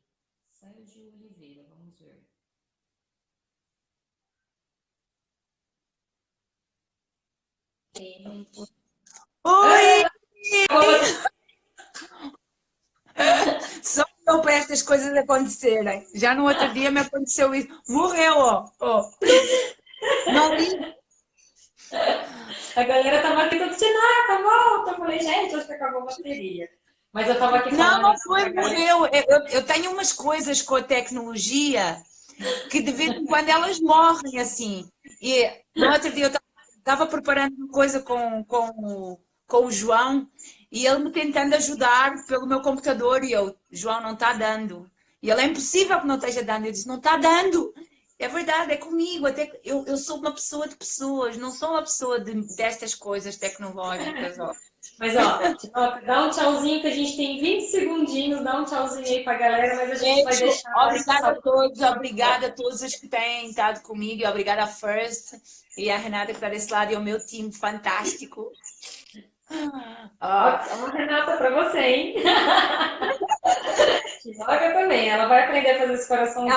Sérgio Oliveira, vamos ver. Oi! Só não para estas coisas acontecerem. Já no outro dia me aconteceu isso. Morreu, ó. Não li. A galera tava aqui toda Tinoca, volta. Eu falei, gente, acho que acabou a bateria. Mas eu tava aqui falando. Não foi, morreu. Eu tenho umas coisas com a tecnologia que de vez em quando elas morrem assim. E no outro dia eu estava preparando uma coisa com o João e ele me tentando ajudar pelo meu computador e eu, João, não está dando. E ele, é impossível que não esteja dando. Eu disse, não está dando. É verdade, é comigo. Até eu sou uma pessoa de pessoas, não sou uma pessoa destas coisas tecnológicas. Ó. Mas, ó, Tinoca, dá um tchauzinho que a gente tem 20 segundinhos, dá um tchauzinho aí pra galera, mas a gente vai deixar. Obrigada a todos os que têm estado comigo, e obrigada a First e a Renata que está desse lado e ao meu time fantástico. Uma Renata pra você, hein? Tinoca também, ela vai aprender a fazer esse coração.